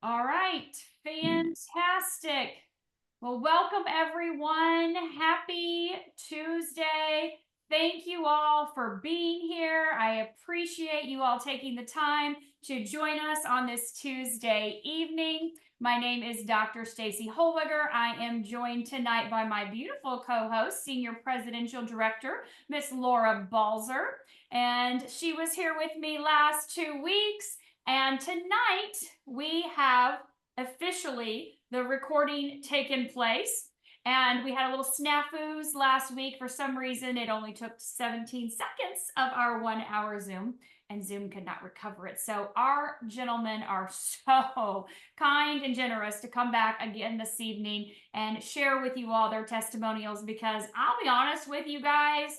All right, fantastic. Well, welcome everyone. Happy Tuesday. Thank you all for being here. I appreciate you all taking the time to join us on this Tuesday evening. My name is Dr. Stacy Holwiger. I am joined tonight by my beautiful co-host, Senior Presidential Director, Miss Laura Balzer. And she was here with me last 2 weeks. And tonight we have officially the recording taken place. And we had a little snafus last week. For some reason, it only took 17 seconds of our 1 hour Zoom, and Zoom could not recover it. So, our gentlemen are so kind and generous to come back again this evening and share with you all their testimonials. Because I'll be honest with you guys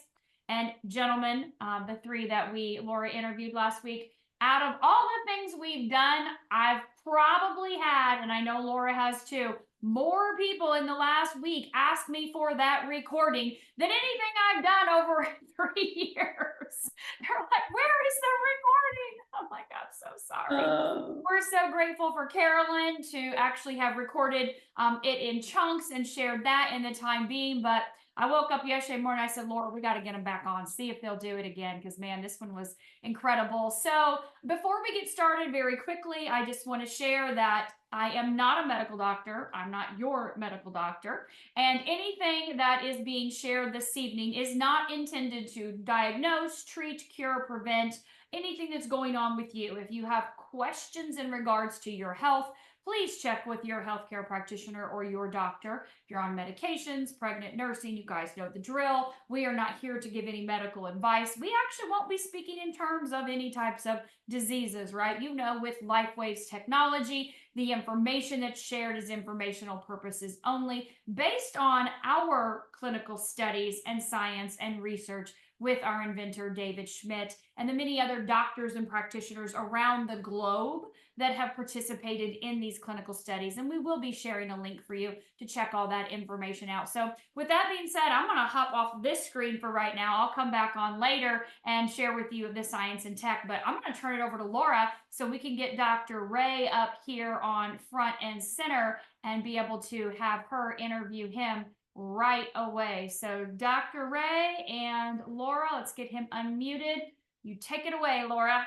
and gentlemen, the three that Laura interviewed last week, out of all the things we've done, I've probably had, and I know Laura has too, more people in the last week ask me for that recording than anything I've done over 3 years. They're like, where is the recording? I'm like, I'm so sorry. We're so grateful for Carolyn to actually have recorded it in chunks and shared that in the time being. But I woke up yesterday morning. I said, Laura, we got to get them back on, see if they'll do it again. Because, man, this one was incredible. So, before we get started, very quickly, I just want to share that I am not a medical doctor. I'm not your medical doctor. And anything that is being shared this evening is not intended to diagnose, treat, cure, prevent anything that's going on with you. If you have questions in regards to your health, please check with your healthcare practitioner or your doctor. If you're on medications, pregnant, nursing, you guys know the drill. We are not here to give any medical advice. We actually won't be speaking in terms of any types of diseases, right? You know, with LifeWave's technology, the information that's shared is informational purposes only, based on our clinical studies and science and research with our inventor, David Schmidt, and the many other doctors and practitioners around the globe that have participated in these clinical studies. And we will be sharing a link for you to check all that information out. So, with that being said, I'm going to hop off this screen for right now. I'll come back on later and share with you the science and tech, but I'm going to turn it over to Laura so we can get Dr. Ray up here on front and center and be able to have her interview him right away. So, Dr. Ray and Laura, let's get him unmuted. You take it away, Laura.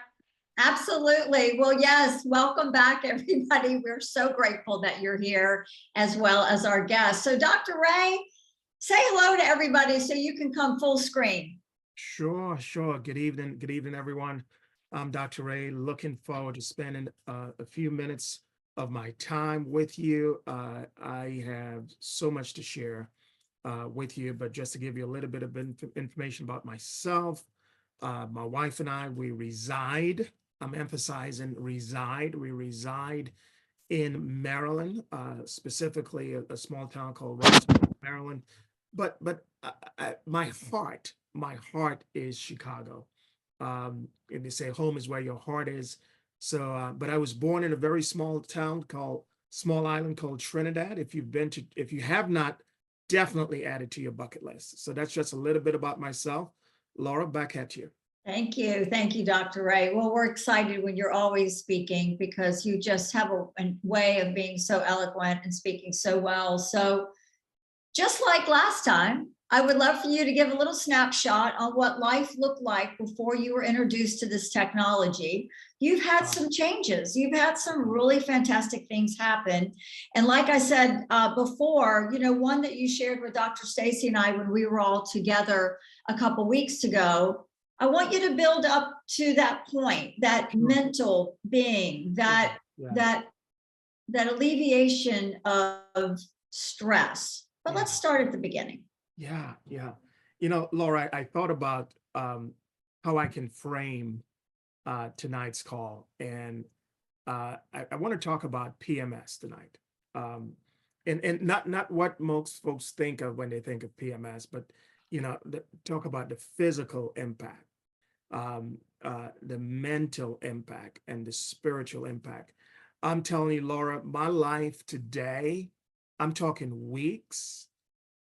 Absolutely. Well, yes, welcome back, everybody. We're so grateful that you're here, as well as our guest. So, Dr. Ray, say hello to everybody so you can come full screen. Sure. Good evening, everyone. I'm Dr. Ray, looking forward to spending a few minutes of my time with you. I have so much to share with you, but just to give you a little bit of information about myself, my wife and I, we reside. I'm emphasizing reside. We reside in Maryland, specifically a small town called Rossville, Maryland. But my heart is Chicago. And they say home is where your heart is. So, but I was born in a very small island called Trinidad. If you have not, definitely add it to your bucket list. So that's just a little bit about myself. Laura, back at you. Thank you. Thank you, Dr. Ray. Well, we're excited when you're always speaking because you just have a way of being so eloquent and speaking so well. So just like last time, I would love for you to give a little snapshot on what life looked like before you were introduced to this technology. You've had some changes. You've had some really fantastic things happen. And like I said before, one that you shared with Dr. Stacy and I when we were all together a couple weeks ago, I want you to build up to that point, that mental being, that alleviation of stress. But let's start at the beginning. Yeah. Laura, I thought about how I can frame tonight's call, and I want to talk about PMS tonight, and not what most folks think of when they think of PMS, but talk about the physical impact, the mental impact, and the spiritual impact. I'm telling you, Laura, my life today, I'm talking weeks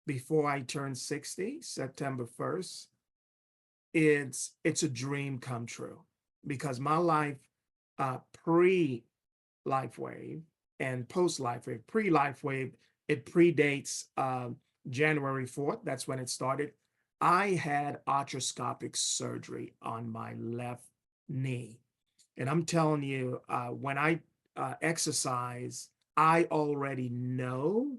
before I turn 60, September 1st, it's a dream come true, because my life pre-LifeWave and post LifeWave. Pre LifeWave, it predates January 4th. That's when it started. I had arthroscopic surgery on my left knee. And I'm telling you, when I exercise, I already know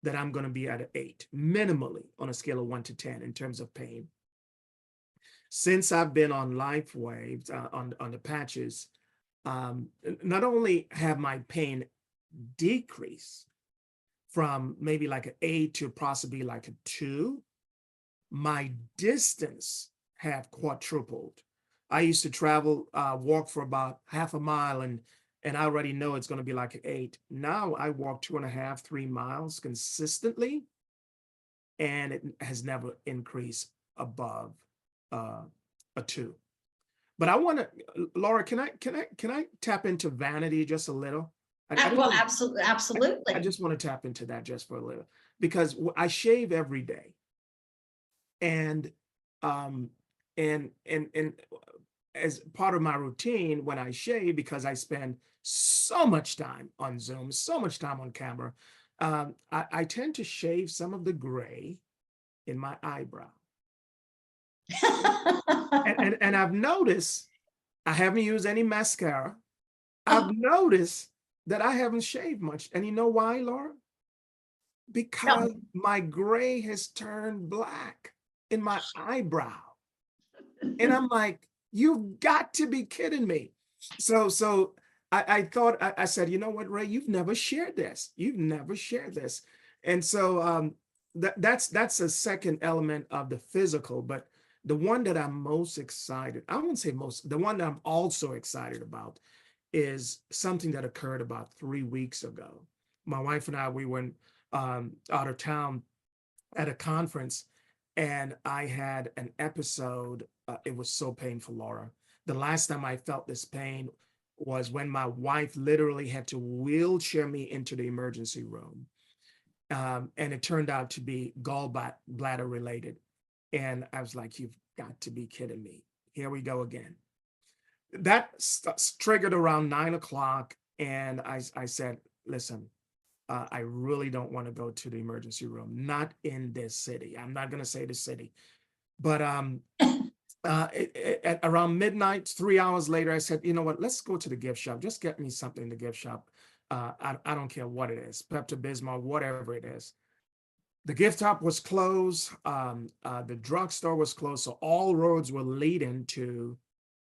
that I'm going to be at an 8, minimally on a scale of 1 to 10 in terms of pain. Since I've been on LifeWave, on the patches, not only have my pain decreased from maybe like an 8 to possibly like a 2, my distance have quadrupled. I used to travel, walk for about half a mile, and I already know it's going to be like an 8. Now I walk 2.5, 3 miles consistently, and it has never increased above a 2. But I want to, Laura, can I tap into vanity just a little? Well, absolutely, I absolutely. just want to tap into that just for a little, because I shave every day, and um and as part of my routine when I shave, because I spend so much time on Zoom, so much time on camera, I tend to shave some of the gray in my eyebrow. And I've noticed I haven't used any mascara. I've noticed that I haven't shaved much. And you know why, Laura? Because my gray has turned black in my eyebrow. And I'm like, you've got to be kidding me. So I thought, I said, you know what, Ray, you've never shared this. You've never shared this. And so that's a second element of the physical, but the one that I'm most excited, I wouldn't say most, the one that I'm also excited about is something that occurred about 3 weeks ago. My wife and I, we went out of town at a conference, and I had an episode. It was so painful, Laura. The last time I felt this pain was when my wife literally had to wheelchair me into the emergency room. And it turned out to be gallbladder related. And I was like, you've got to be kidding me. Here we go again. That triggered around 9 o'clock. And I said, listen, I really don't want to go to the emergency room, not in this city. I'm not going to say the city, but at around midnight, 3 hours later, I said, you know what, let's go to the gift shop. Just get me something in the gift shop. I don't care what it is, Pepto-Bismol, whatever it is. The gift shop was closed. The drugstore was closed. So all roads were leading to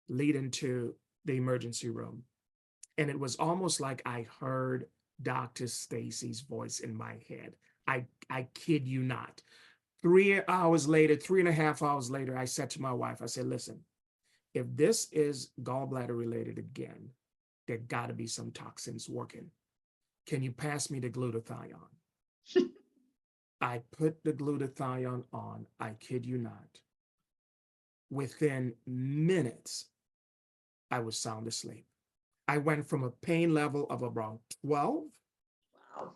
the emergency room. And it was almost like I heard Dr. Stacy's voice in my head. I kid you not. 3 hours later, 3.5 hours later, I said to my wife, I said, listen, if this is gallbladder related again, there got to be some toxins working. Can you pass me the glutathione? I put the glutathione on, I kid you not. Within minutes, I was sound asleep. I went from a pain level of around 12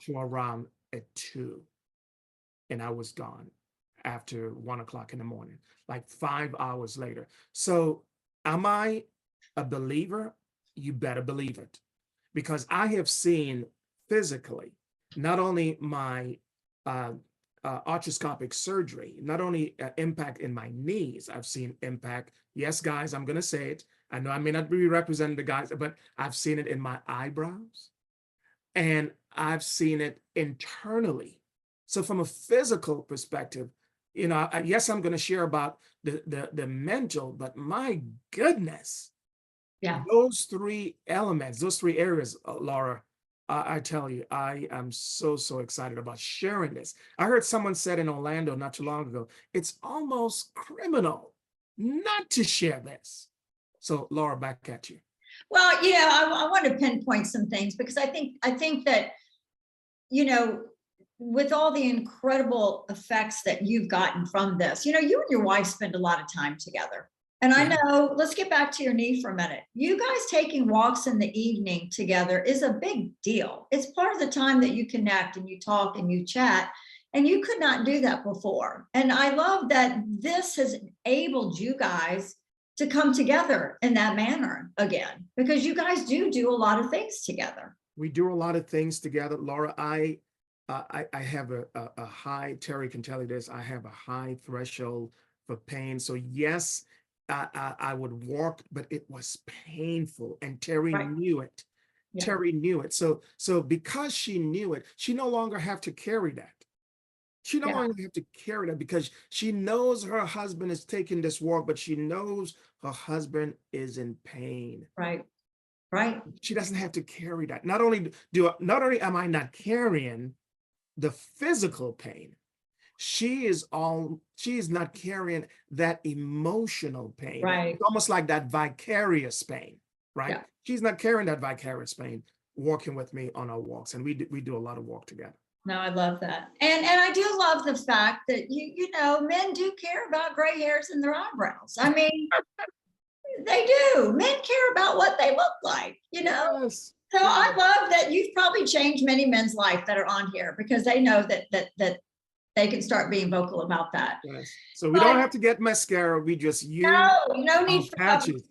to around a 2. And I was gone after 1 o'clock in the morning, like 5 hours later. So am I a believer? You better believe it. Because I have seen physically, not only my arthroscopic surgery, not only impact in my knees, I've seen impact. Yes, guys, I'm going to say it. I know I may not be representing the guys, but I've seen it in my eyebrows, and I've seen it internally. So from a physical perspective, you know, yes, I'm going to share about the mental, but my goodness, Yeah. those 3 elements, those 3 areas, Laura, I tell you, I am so excited about sharing this. I heard someone said in Orlando not too long ago, it's almost criminal not to share this. So Laura, back at you. Well, you know, I want to pinpoint some things, because I think that, you know, with all the incredible effects that you've gotten from this, you know, you and your wife spend a lot of time together. And I know, let's get back to your knee for a minute. You guys taking walks in the evening together is a big deal. It's part of the time that you connect and you talk and you chat, and you could not do that before. And I love that this has enabled you guys to come together in that manner again, because you guys do a lot of things together. We do a lot of things together. Laura, I have a high, Terry can tell you this, I have a high threshold for pain. So yes, I would walk, but it was painful. And Terry Right. knew it. Yeah. Terry knew it. So because she knew it, she no longer have to carry that. She no Yeah. longer have to carry that because she knows her husband is taking this walk, but she knows her husband is in pain. Right. Right. She doesn't have to carry that. Not only am I not carrying the physical pain, she is not carrying that emotional pain. Right. It's almost like that vicarious pain, right? Yeah. She's not carrying that vicarious pain walking with me on our walks, and we do a lot of walk together. No, I love that. And I do love the fact that you know, men do care about gray hairs in their eyebrows. I mean, they do. Men care about what they look like, you know? Yes. So I love that you've probably changed many men's life that are on here because they know that they can start being vocal about that. Yes. So we don't have to get mascara. We just use No need for patches.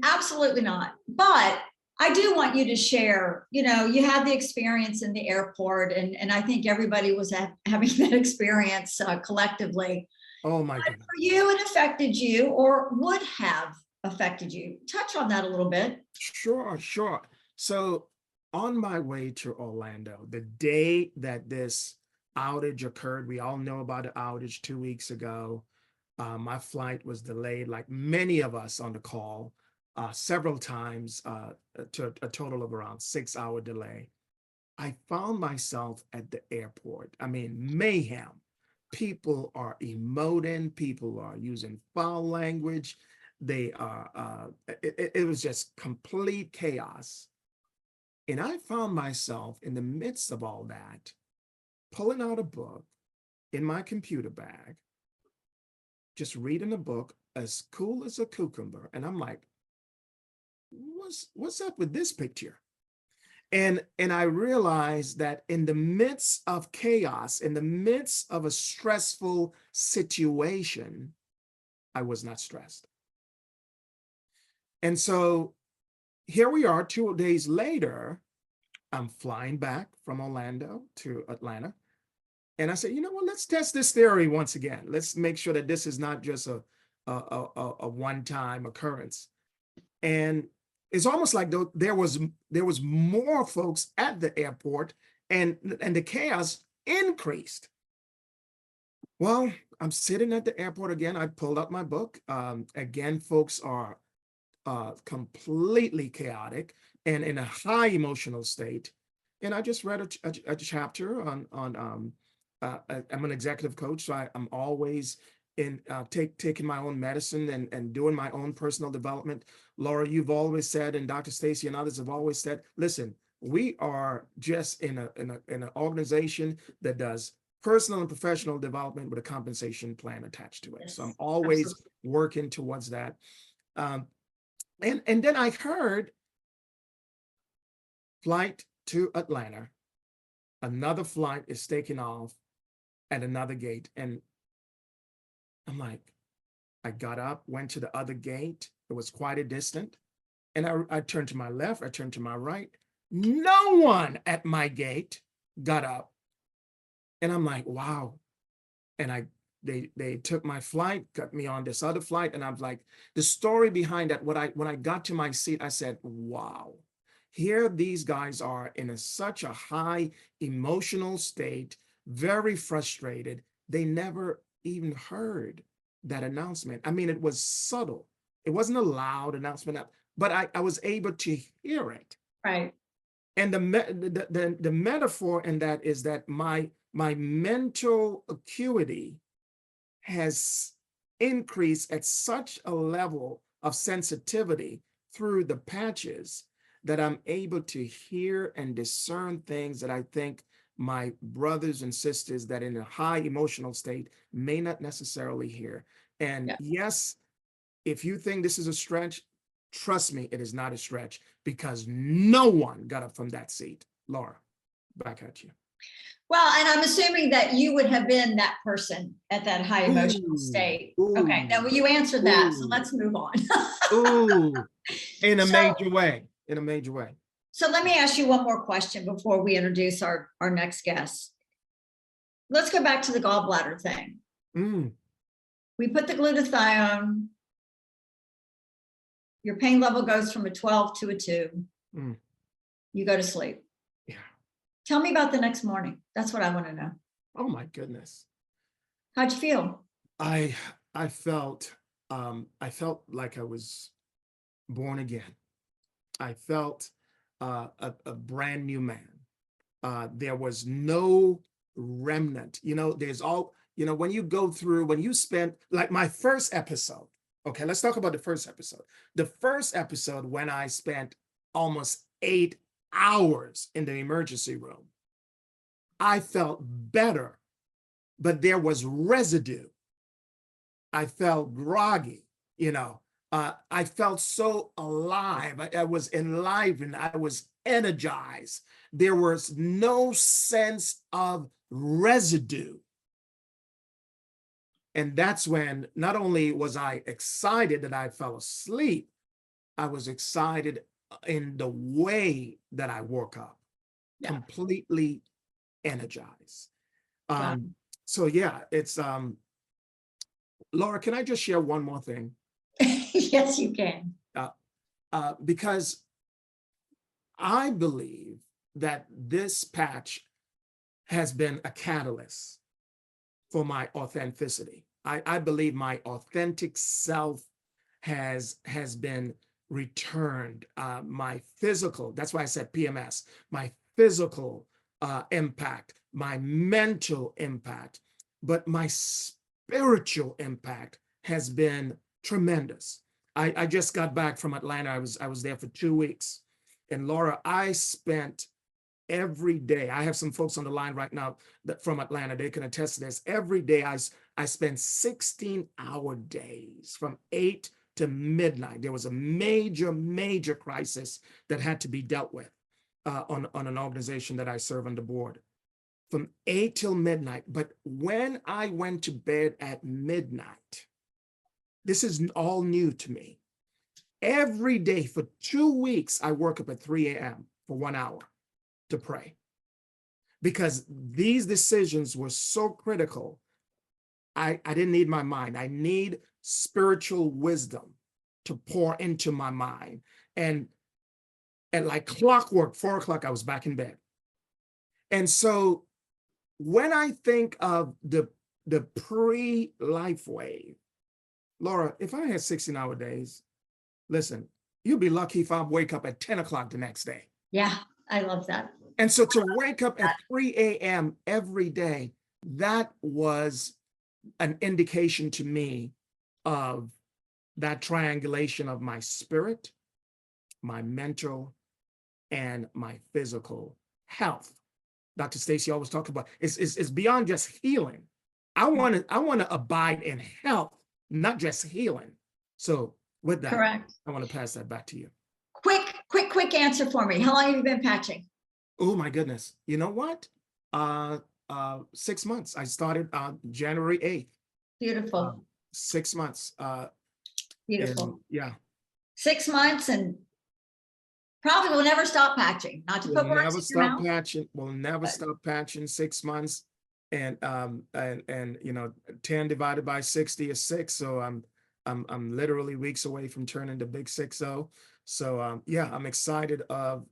absolutely not. But I do want you to share, you know, you had the experience in the airport, and I think everybody was having that experience collectively. Oh my But goodness. for you, it affected you or would have affected you. Touch on that a little bit. Sure. So on my way to Orlando, the day that this outage occurred, we all know about the outage 2 weeks ago. My flight was delayed, like many of us on the call, several times, to a total of around 6-hour delay. I found myself at the airport. I mean, mayhem. People are emoting, people are using foul language. They are, it was just complete chaos. And I found myself in the midst of all that, pulling out a book in my computer bag, just reading a book as cool as a cucumber. And I'm like, what's up with this picture? And I realized that in the midst of chaos, in the midst of a stressful situation, I was not stressed. And so here we are 2 days later, I'm flying back from Orlando to Atlanta. And I said, you know what, let's test this theory once again. Let's make sure that this is not just a one-time occurrence. And it's almost like there was more folks at the airport, and the chaos increased. Well, I'm sitting at the airport again. I pulled out my book. Again, folks are completely chaotic and in a high emotional state. And I just read a chapter on I'm an executive coach, so I'm always in taking my own medicine and doing my own personal development. Laura, you've always said, and Dr. Stacy and others have always said, listen, we are just in an organization that does personal and professional development with a compensation plan attached to it. Yes, so I'm always absolutely. working towards that. And then I heard flight to Atlanta. Another flight is taking off at another gate. And I'm like, I got up, went to the other gate. It was quite a distance. And I turned to my left, I turned to my right. No one at my gate got up. And I'm like, wow. And they took my flight, got me on this other flight. And I'm like, the story behind that, when I got to my seat, I said, wow, here these guys are in such a high emotional state, very frustrated. They never even heard that announcement. I mean, it was subtle. It wasn't a loud announcement, but I was able to hear it. Right. And the metaphor in that is that my mental acuity has increased at such a level of sensitivity through the patches that I'm able to hear and discern things that I think my brothers and sisters that in a high emotional state may not necessarily hear. And yes, if you think this is a stretch, trust me, it is not a stretch, because no one got up from that seat. Laura, back at you. Well, and I'm assuming that you would have been that person at that high emotional state. Okay, now you answered that, so let's move on. Ooh, in a major way. In a major way. So let me ask you one more question before we introduce our next guest. Let's go back to the gallbladder thing. Mm, We put the glutathione. Your pain level goes from a 12 to a 2. mm, You go to sleep. yeah. Tell me about the next morning. That's what I want to know. Oh my goodness. How'd you feel? I felt like I was born again. I felt a brand new man. There was no remnant. When you go through, when you spend, like my first episode, okay, let's talk about the first episode. The first episode, when I spent almost 8 hours in the emergency room, I felt better, but there was residue. I felt groggy, I felt so alive. I was enlivened. I was energized. There was no sense of residue. And that's when not only was I excited that I fell asleep, I was excited in the way that I woke up, Yeah. completely energized. Wow. So yeah, it's Laura, can I just share one more thing? Yes, you can. Because I believe that this patch has been a catalyst for my authenticity. I believe my authentic self has been returned. My physical, that's why I said PMS, my physical impact, my mental impact, but my spiritual impact has been tremendous. I just got back from Atlanta. I was there for 2 weeks. And Laura, I spent every day, I have some folks on the line right now that from Atlanta, they can attest to this. Every day I spent 16-hour days from 8 to midnight. There was a major crisis that had to be dealt with on an organization that I serve on the board. From 8 till midnight. But when I went to bed at midnight, this is all new to me. Every day for 2 weeks, I woke up at 3 a.m. for 1 hour to pray, because these decisions were so critical. I didn't need my mind. I need spiritual wisdom to pour into my mind. And at like clockwork, 4 o'clock, I was back in bed. And so when I think of the pre-life wave, Laura, if I had 16-hour days, listen, you'll be lucky if I wake up at 10 o'clock the next day. Yeah, I love that. And so to wake up at 3 a.m. every day, that was an indication to me of that triangulation of my spirit, my mental, and my physical health. Dr. Stacy always talks about it's beyond just healing. I want to abide in health, not just healing. So with that, Correct. I want to pass that back to you. Quick answer for me. How long have you been patching? Oh my goodness. You know what? 6 months. I started January 8th. Beautiful. 6 months. Beautiful. Yeah. 6 months, and probably will never stop patching. Not to We'll put words never in your stop mouth. patching. We'll never But- stop patching. 6 months. And 10 divided by 60 is 6. So I'm literally weeks away from turning the big 6-0. So yeah, I'm excited of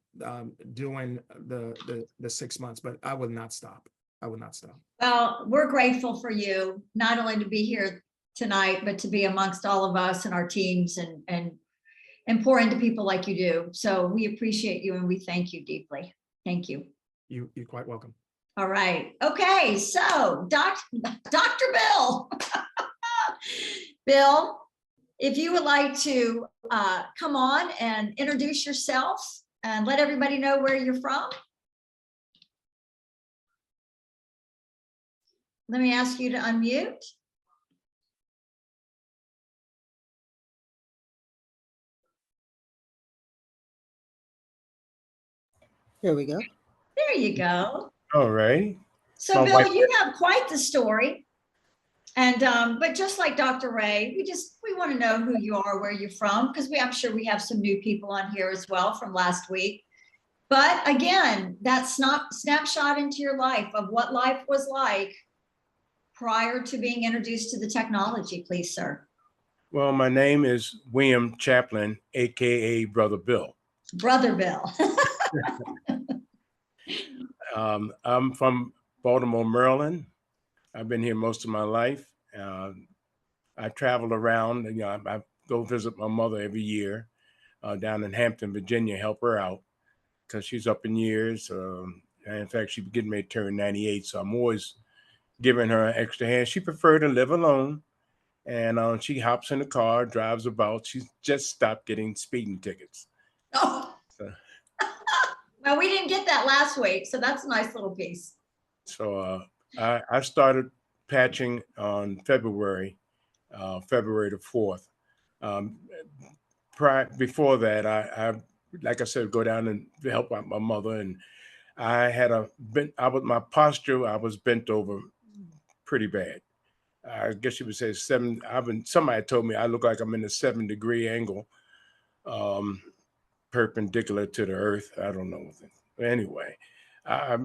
doing the 6 months, but I will not stop. I will not stop. Well, we're grateful for you, not only to be here tonight, but to be amongst all of us and our teams and pour into people like you do. So we appreciate you and we thank you deeply. Thank you. You're quite welcome. All right. Okay. So Dr. Bill, Bill, if you would like to come on and introduce yourself and let everybody know where you're from. Let me ask you to unmute. Here we go. There you go. All right. So My Bill, wife- you have quite the story. And but just like Dr. Ray, we want to know who you are, where you're from, because I'm sure we have some new people on here as well from last week. But again, that's not snapshot into your life of what life was like prior to being introduced to the technology, please, sir. Well, my name is William Chaplin, aka Brother Bill. Brother Bill. I'm from Baltimore, Maryland. I've been here most of my life. I travel around. I go visit my mother every year down in Hampton, Virginia, help her out because she's up in years. And in fact, she's getting ready to turn 98, so I'm always giving her an extra hand. She preferred to live alone, and she hops in the car, drives about. She's just stopped getting speeding tickets. Oh, So, well, we didn't get that last week, so that's a nice little piece. so I started patching on February the 4th. Um, Before that, I, like I said, go down and help out my mother, and my posture, I was bent over pretty bad. I guess you would say somebody told me I look like I'm in a 7-degree angle, um, perpendicular to the earth. I don't know. Anyway, I,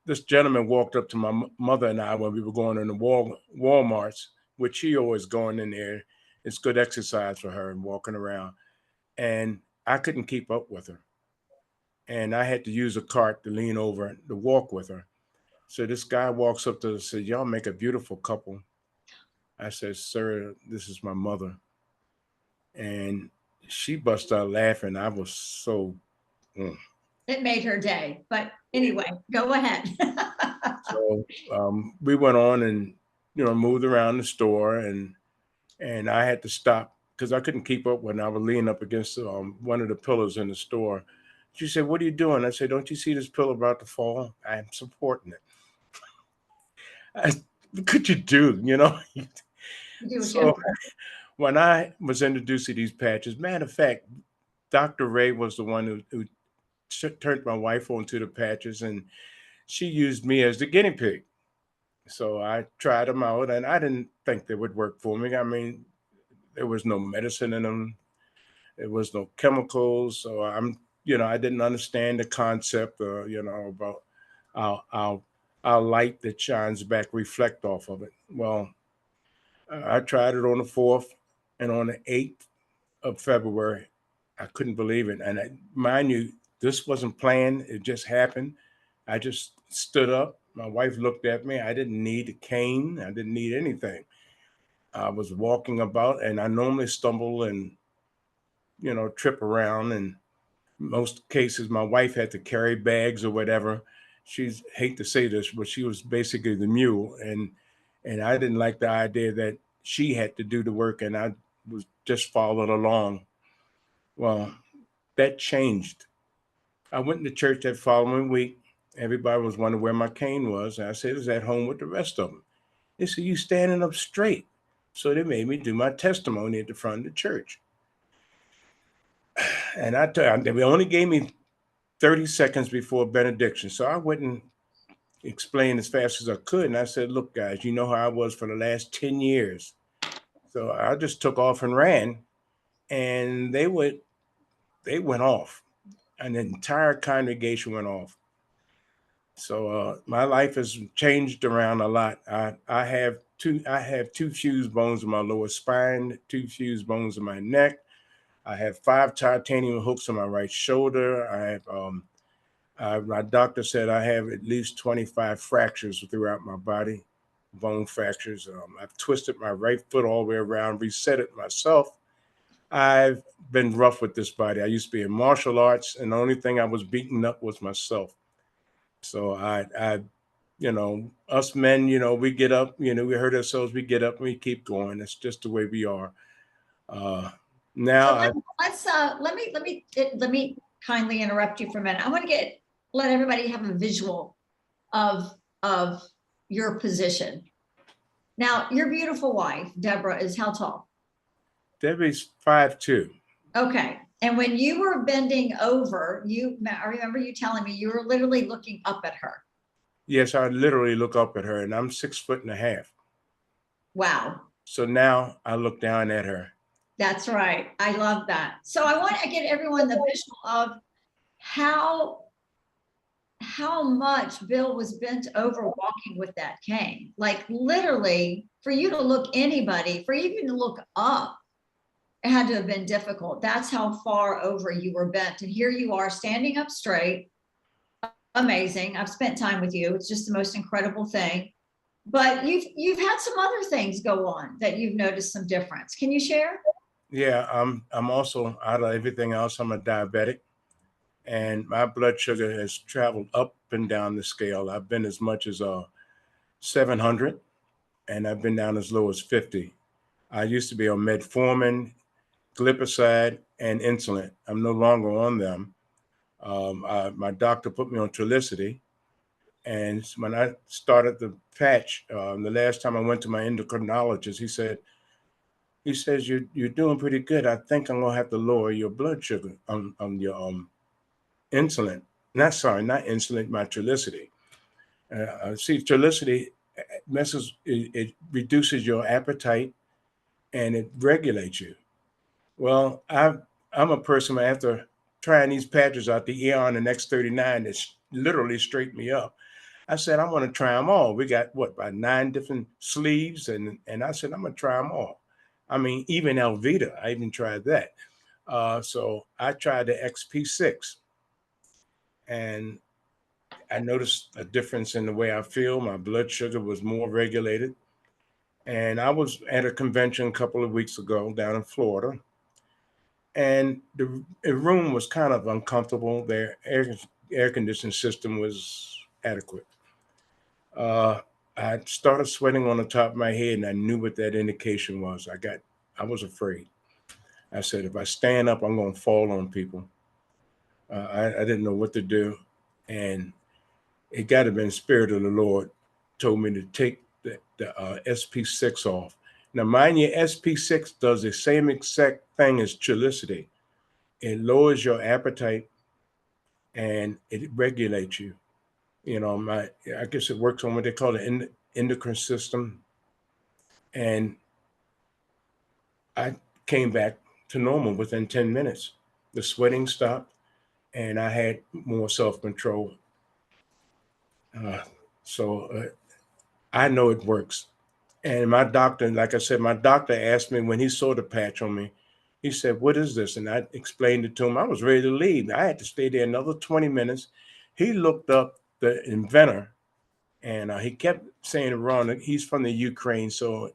this gentleman walked up to my mother and I when we were going in the Walmarts, which she always going in there. It's good exercise for her and walking around. And I couldn't keep up with her. And I had to use a cart to lean over to walk with her. So this guy walks up to her and says, "Y'all make a beautiful couple." I said, "Sir, this is my mother." And she busted out laughing. I was so. It made her day. But anyway, go ahead. So we went on and moved around the store, and I had to stop because I couldn't keep up when I was leaning up against one of the pillars in the store. She said, "What are you doing?" I said, "Don't you see this pillar about to fall? I'm supporting it." What could you do? You do what you So have to. when I was introduced to these patches, matter of fact, Dr. Ray was the one who turned my wife onto the patches, and she used me as the guinea pig. So I tried them out, and I didn't think they would work for me. I mean, there was no medicine in them. There was no chemicals. So I didn't understand the concept, about our, our, our light that shines back reflect off of it. Well, I tried it on the 4th, and on the 8th of February, I couldn't believe it. And mind you, this wasn't planned. It just happened. I just stood up. My wife looked at me. I didn't need a cane. I didn't need anything. I was walking about, and I normally stumble and trip around. And most cases, my wife had to carry bags or whatever. She's hate to say this, but she was basically the mule, and I didn't like the idea that she had to do the work, and I was just following along. Well, that changed. I went to church that following week. Everybody was wondering where my cane was. And I said, "It was at home with the rest of them." They said, "You standing up straight." So they made me do my testimony at the front of the church. And they only gave me 30 seconds before benediction. So I went and explained as fast as I could. And I said, "Look, guys, you know how I was for the last 10 years." So I just took off and ran. And they went off. And the entire congregation went off. So my life has changed around a lot. I have two fused bones in my lower spine, two fused bones in my neck. I have 5 titanium hooks on my right shoulder. My doctor said I have at least 25 fractures throughout my body, bone fractures. I've twisted my right foot all the way around, reset it myself. I've been rough with this body. I used to be in martial arts, and the only thing I was beating up was myself. So us men, we get up, we hurt ourselves, we get up and we keep going. That's just the way we are. Uh, now So I, let me kindly interrupt you for a minute. I want to let everybody have a visual of your position. Now, your beautiful wife, Deborah, is how tall? Debbie's 5'2". Okay. And when you were bending over, I remember you telling me you were literally looking up at her. Yes, I literally look up at her, and I'm 6'1.5". Wow. So now I look down at her. That's right. I love that. So I want to get everyone the visual of how how much Bill was bent over walking with that cane. Like literally, for you to look anybody, for even to look up, it had to have been difficult. That's how far over you were bent. And here you are standing up straight. Amazing. I've spent time with you. It's just the most incredible thing. But you've had some other things go on that you've noticed some difference. Can you share? Yeah, I'm also, out of everything else, I'm a diabetic, and my blood sugar has traveled up and down the scale. I've been as much as 700, and I've been down as low as 50. I used to be on metformin, glipizide, and insulin. I'm no longer on them. My doctor put me on Trulicity, and when I started the patch, the last time I went to my endocrinologist, he says you're doing pretty good. I think I'm gonna have to lower your blood sugar on your insulin. Not insulin, my Trulicity. See, Trulicity messes it reduces your appetite and it regulates you. Well, I'm a person after trying these patches out, the Eon and X39 that literally straightened me up. I said, I'm going to try them all. We got what, about 9 different sleeves. And I said, I'm going to try them all. I mean, even Elvita, I even tried that. So I tried the XP6 and I noticed a difference in the way I feel. My blood sugar was more regulated. And I was at a convention a couple of weeks ago down in Florida. And the room was kind of uncomfortable. Their air conditioning system was adequate. Uh, I started sweating on the top of my head, and I knew what that indication was. I was afraid. I said, if I stand up, I'm going to fall on people. I didn't know what to do, and it got to have been the Spirit of the Lord told me to take the SP6 off. Now, mind you, SP6 does the same exact thing as Trulicity. It lowers your appetite and it regulates you. You know, I guess it works on what they call the endocrine system. And I came back to normal within 10 minutes. The sweating stopped and I had more self-control. Uh, so I know it works. And my doctor, like I said, my doctor asked me when he saw the patch on me, he said, what is this? And I explained it to him. I was ready to leave. I had to stay there another 20 minutes. He looked up the inventor and he kept saying it wrong. He's from the Ukraine, so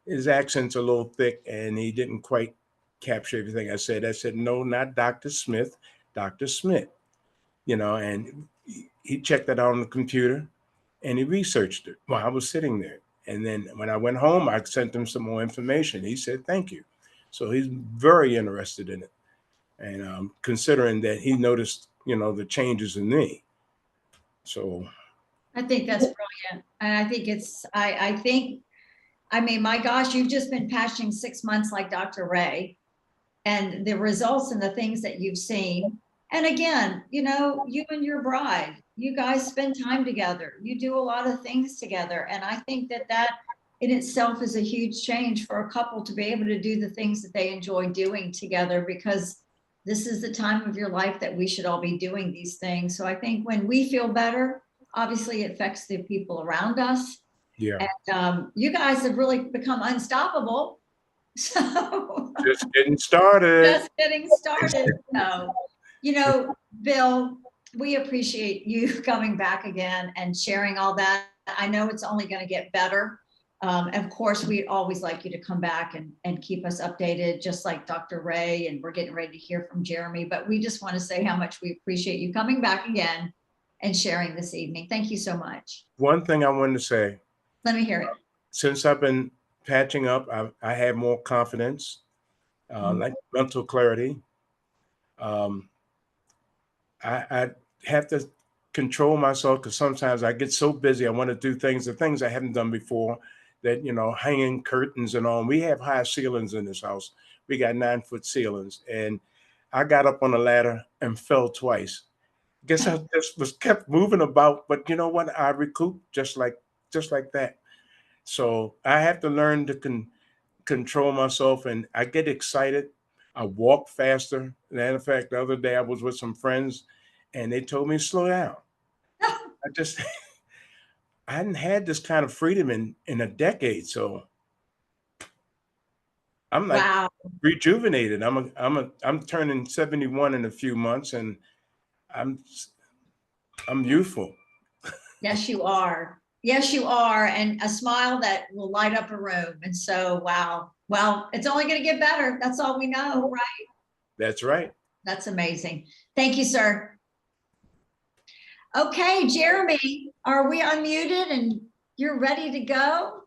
his accent's a little thick and he didn't quite capture everything I said. I said, no, not Dr. Smith, Dr. Smith, and he checked it out on the computer and he researched it while I was sitting there. And then when I went home, I sent him some more information. He said, thank you. So he's very interested in it. And considering that he noticed, the changes in me. So I think that's brilliant. And I think I mean, my gosh, you've just been patching 6 months like Dr. Ray, and the results and the things that you've seen. And again, you and your bride, you guys spend time together. You do a lot of things together. And I think that in itself is a huge change for a couple to be able to do the things that they enjoy doing together, because this is the time of your life that we should all be doing these things. So I think when we feel better, obviously it affects the people around us. yeah, And you guys have really become unstoppable. So just getting started. just getting started. So, Bill, we appreciate you coming back again and sharing all that. I know it's only going to get better. Of course, we'd always like you to come back and keep us updated, just like Dr. Ray, and we're getting ready to hear from Jeremy. But we just want to say how much we appreciate you coming back again and sharing this evening. Thank you so much. One thing I wanted to say, Let me hear it. since I've been patching up, I have more confidence, like mental clarity. Um, I have to control myself because sometimes I get so busy. I want to do the things I haven't done before, that, hanging curtains and all. We have high ceilings in this house. We got 9-foot ceilings. And I got up on a ladder and fell twice. Guess I just was kept moving about, but you know what? I recoup just like that. So I have to learn to control myself, and I get excited. I walk faster. Matter of fact, the other day I was with some friends, and they told me slow down. just I hadn't had this kind of freedom in a decade. So I'm like Wow. rejuvenated. I'm turning 71 in a few months, and I'm I'm youthful. Yes, you are. Yes, you are. And a smile that will light up a room. And so, wow. Well, it's only going to get better. That's all we know, right? That's right. That's amazing. Thank you, sir. Okay, Jeremy, are we unmuted and you're ready to go?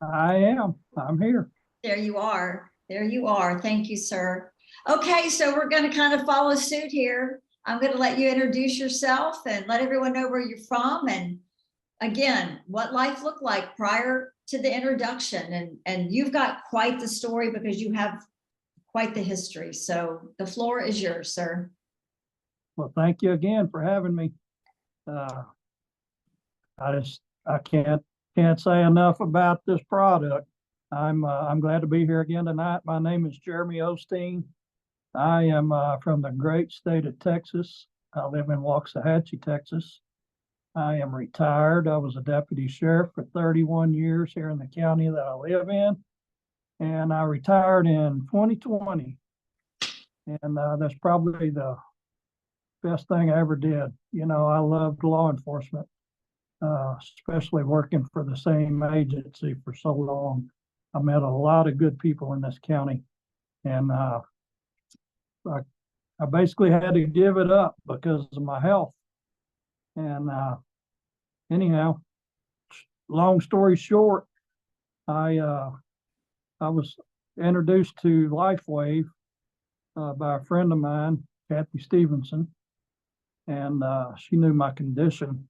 I am. I'm here. There you are. There you are. Thank you, sir. Okay, so we're going to kind of follow suit here. I'm going to let you introduce yourself and let everyone know where you're from. And again, what life looked like prior to the introduction. And you've got quite the story because you have quite the history. So the floor is yours, sir. Well, thank you again for having me. I can't say enough about this product. I'm glad to be here again tonight. My name is Jeremy Osteen. I am from the great state of Texas. I live in Waxahachie, Texas. I am retired. I was a deputy sheriff for 31 years here in the county that I live in. And I retired in 2020. And that's probably the best thing I ever did. You know, I loved law enforcement, especially working for the same agency for so long. I met a lot of good people in this county, and I basically had to give it up because of my health. And anyhow, long story short, I was introduced to LifeWave by a friend of mine, Kathy Stevenson, and she knew my condition.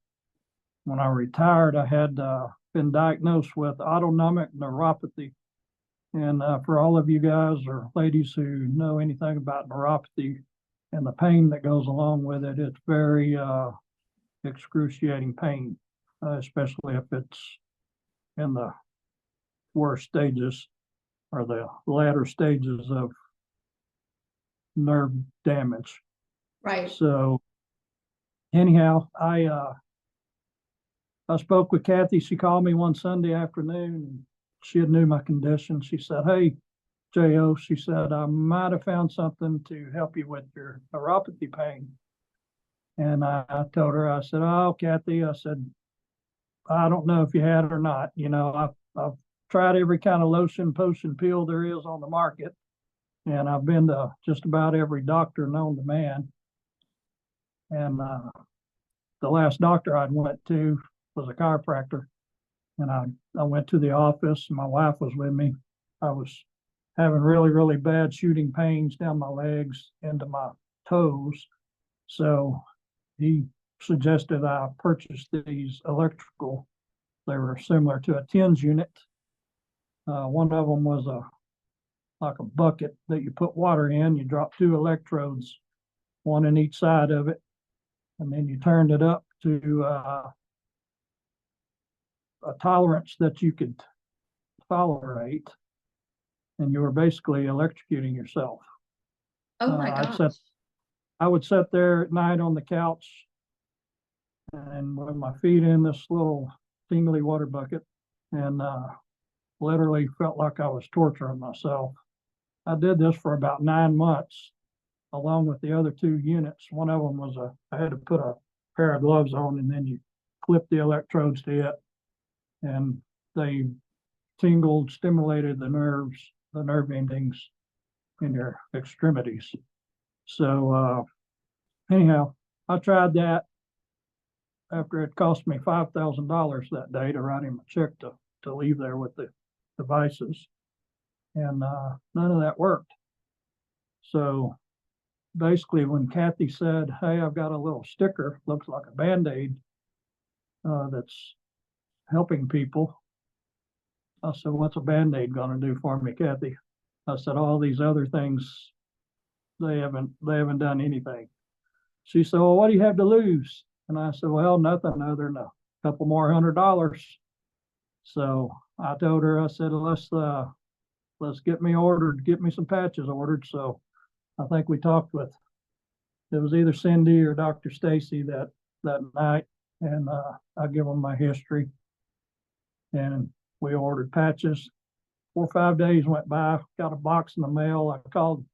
When I retired, I had been diagnosed with autonomic neuropathy. And for all of you guys or ladies who know anything about neuropathy and the pain that goes along with it, it's very excruciating pain, especially if it's in the worst stages or the latter stages of nerve damage. Right. So anyhow, I spoke with Kathy. She called me one Sunday afternoon, and she had knew my condition. She said, "Hey, J.O., she said, I might have found something to help you with your neuropathy pain." And I told her, I said, "Oh, Kathy," I said, "I don't know if you had it or not. You know, I've tried every kind of lotion, potion, pill there is on the market. And I've been to just about every doctor known to man. And the last doctor I went to was a chiropractor. And I went to the office, and my wife was with me. I was having really, really bad shooting pains down my legs into my toes. So he suggested I purchase these electrical. They were similar to a TENS unit. One of them was like a bucket that you put water in. You drop 2 electrodes, one in each side of it, and then you turned it up to a tolerance that you could tolerate, and you were basically electrocuting yourself. Oh my gosh. I would sit there at night on the couch and with my feet in this little tingly water bucket, and literally felt like I was torturing myself. I did this for about 9 months, along with the other 2 units. One of them was I had to put a pair of gloves on, and then you clip the electrodes to it, and they tingled, stimulated the nerves, the nerve endings in your extremities. So anyhow, I tried that after it cost me $5,000 that day to write him a check to leave there with the devices. And none of that worked. So basically, when Kathy said, "Hey, I've got a little sticker, looks like a Band-Aid that's helping people," I said, "What's a Band-Aid going to do for me, Kathy?" I said, "All these other things, they haven't done anything." She said, "Well, what do you have to lose?" And I said, "Well, nothing other than a couple more $100. So I told her, I said, let's get me some patches ordered. So I think we talked with, it was either Cindy or Dr. Stacy that night, and I give them my history. And we ordered patches. 4 or 5 days went by, got a box in the mail. I called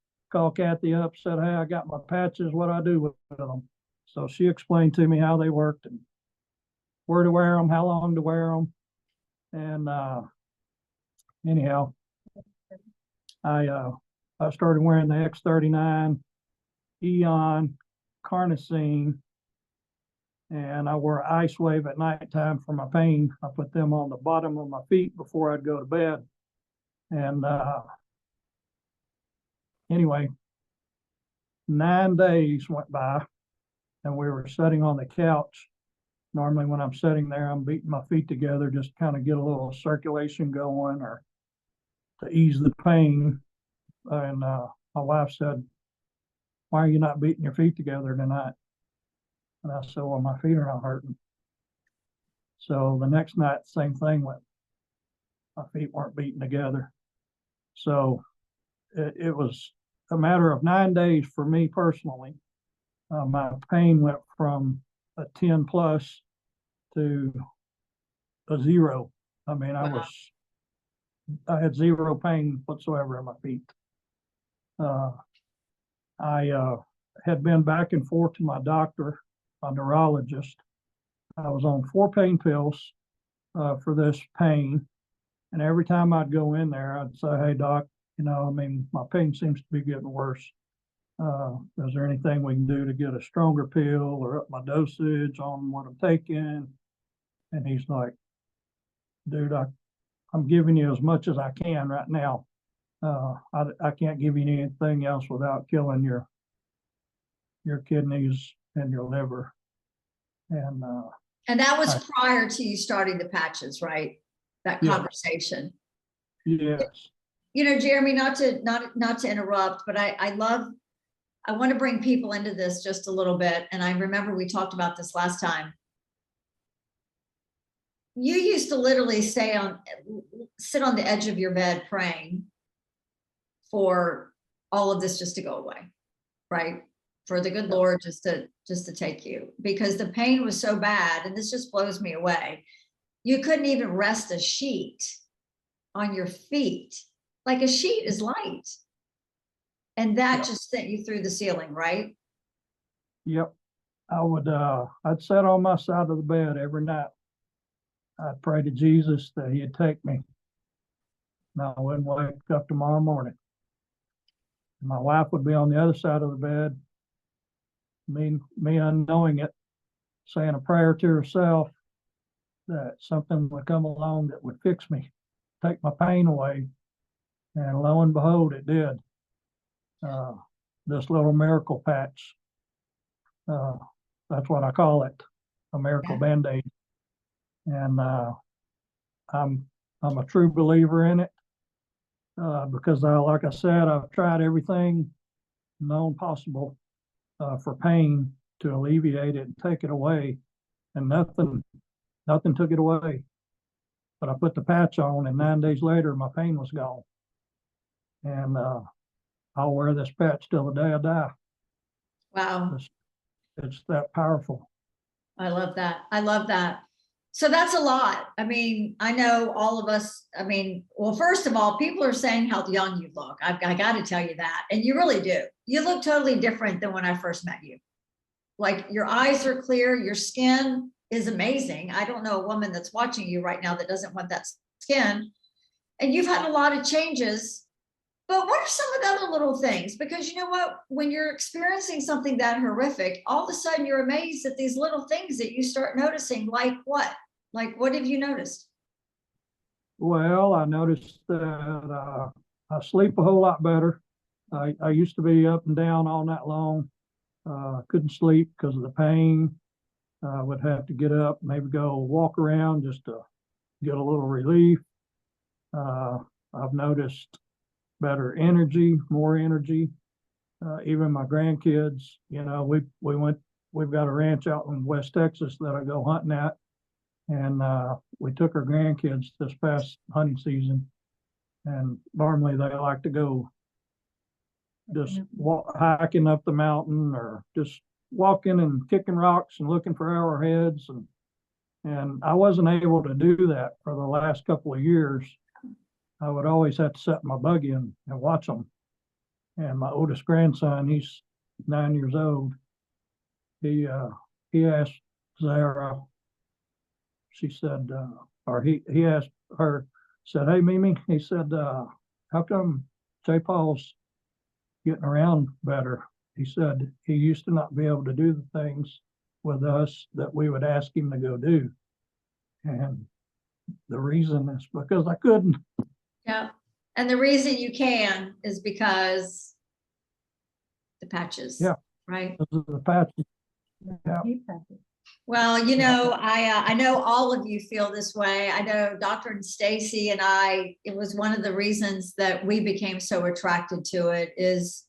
Kathy up, said, "Hey, I got my patches. What do I do with them?" So she explained to me how they worked and where to wear them, how long to wear them. And anyhow, I started wearing the X39, Eon, Carnosine, and I wore Ice Wave at nighttime for my pain. I put them on the bottom of my feet before I'd go to bed. And anyway, 9 days went by, and we were sitting on the couch. Normally, when I'm sitting there, I'm beating my feet together just to kind of get a little circulation going or to ease the pain. And my wife said, "Why are you not beating your feet together tonight?" And I said, "Well, my feet are not hurting." So the next night, same thing went. My feet weren't beating together. So it was a matter of 9 days for me personally. My pain went from a 10 plus to a 0. I mean, Wow. I had 0 pain whatsoever in my feet. I had been back and forth to my doctor, a neurologist. I was on 4 pain pills for this pain. And every time I'd go in there, I'd say, "Hey, doc, I mean, my pain seems to be getting worse. Is there anything we can do to get a stronger pill or up my dosage on what I'm taking?" And he's like, "Dude, I'm giving you as much as I can right now. I can't give you anything else without killing your kidneys and your liver." And that was prior to you starting the patches, right? That Yeah. conversation. yes, Jeremy, not to interrupt, but I want to bring people into this just a little bit. And I remember we talked about this last time. You used to literally sit on the edge of your bed praying for all of this just to go away, right? For the good Lord just to take you, because the pain was so bad. And this just blows me away. You couldn't even rest a sheet on your feet. Like a sheet is light. And that just sent you through the ceiling, right? Yep. I'd sit on my side of the bed every night. I'd pray to Jesus that he'd take me. And I wouldn't wake up tomorrow morning. My wife would be on the other side of the bed, me unknowing it, saying a prayer to herself that something would come along that would fix me, take my pain away. And lo and behold, it did. This little miracle patch, that's what I call it, a miracle Band-Aid. And I'm a true believer in it because like I said, I've tried everything known possible for pain to alleviate it and take it away, and nothing took it away. But I put the patch on, and 9 days later, my pain was gone. And I'll wear this patch till the day I die. Wow. It's that powerful. I love that. I love that. So that's a lot. I mean, I know all of us, well, first of all, people are saying how young you look. I got to tell you that. And you really do. You look totally different than when I first met you. Like your eyes are clear. Your skin is amazing. I don't know a woman that's watching you right now that doesn't want that skin. And you've had a lot of changes. But what are some of the other little things? Because you know what? When you're experiencing something that horrific, all of a sudden you're amazed at these little things that you start noticing. Like what? Like what have you noticed? Well, I noticed that I sleep a whole lot better. I used to be up and down all night long. Couldn't sleep because of the pain. I would have to get up, maybe go walk around just to get a little relief. I've noticed better energy, more energy. Even my grandkids, we've got a ranch out in West Texas that I go hunting at. And we took our grandkids this past hunting season. And normally they like to go just hiking up the mountain or just walking and kicking rocks and looking for arrowheads. And And I wasn't able to do that for the last couple of years. I would always have to set my buggy and watch them. And my oldest grandson, he's 9 years old. He asked Zara, she said, or he asked her, said, "Hey, Mimi," he said, "how come J. Paul's getting around better?" He said he used to not be able to do the things with us that we would ask him to go do. And the reason is because I couldn't. Yeah. And the reason you can is because the patches. Yeah. Right. Those are the patches. Yeah. Well, I know all of you feel this way. I know Dr. Stacy and I, it was one of the reasons that we became so attracted to it is,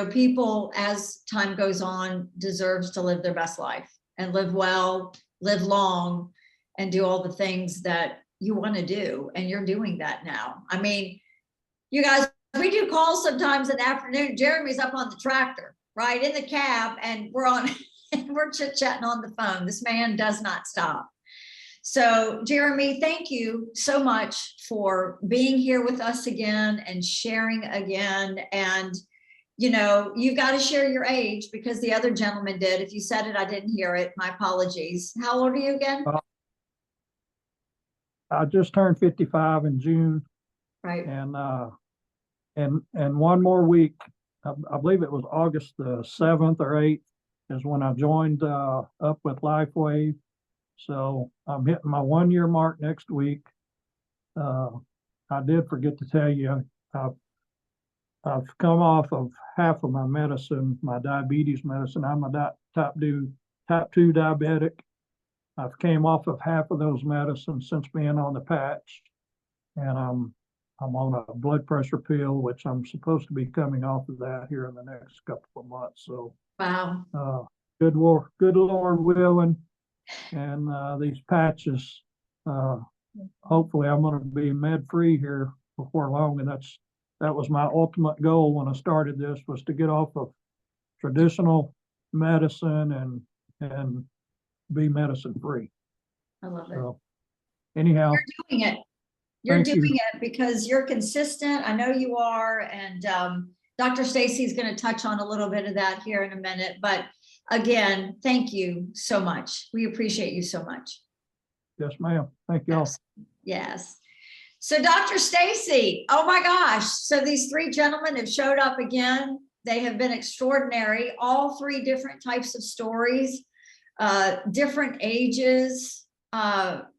people as time goes on deserves to live their best life and live well, live long, and do all the things that you want to do. And you're doing that now. I mean, you guys, we do calls sometimes in the afternoon. Jeremy's up on the tractor, right, in the cab, and we're chit-chatting on the phone. This man does not stop. So Jeremy, thank you so much for being here with us again and sharing again. And, you've got to share your age because the other gentleman did. If you said it, I didn't hear it. My apologies. How old are you again? I just turned 55 in June. Right. And one more week, I believe it was August the 7th or 8th is when I joined up with LifeWave. So I'm hitting my 1 year mark next week. I did forget to tell you, I've come off of half of my medicine, my diabetes medicine. I'm a type 2 diabetic. I've came off of half of those medicines since being on the patch, and I'm on a blood pressure pill, which I'm supposed to be coming off of that here in the next couple of months. So, wow, good Lord willing, and these patches, hopefully I'm going to be med free here before long, and that was my ultimate goal when I started this, was to get off of traditional medicine and be medicine free. I love it. So anyhow, you're doing it. You're thank you. doing it because you're consistent. I know you are. And Dr. Stacy is going to touch on a little bit of that here in a minute. But again, thank you so much. We appreciate you so much. Yes, ma'am. Thank y'all. Yes. So Dr. Stacy, oh my gosh. So these three gentlemen have showed up again. They have been extraordinary. All three different types of stories, different ages. Our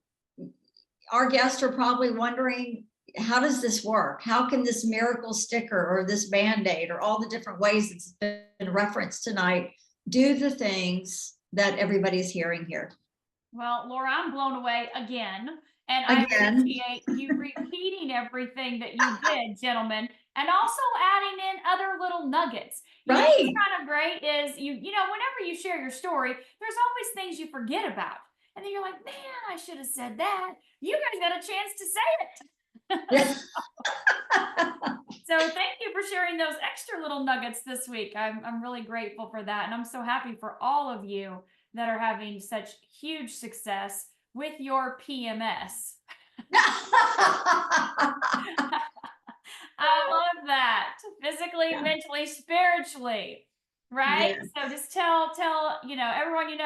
guests are probably wondering, how does this work? How can this miracle sticker or this Band-Aid or all the different ways it's been referenced tonight do the things that everybody's hearing here? Well, Laura, I'm blown away again. And I appreciate you repeating everything that you did, gentlemen, and also adding in other little nuggets. Right. What's kind of great is you know, whenever you share your story, there's always things you forget about. And then you're like, man, I should have said that. You guys got a chance to say it. So thank you for sharing those extra little nuggets this week. I'm really grateful for that. And I'm so happy for all of you that are having such huge success with your PMS. I love that. Physically, mentally, spiritually. Right? Yes. So just tell everyone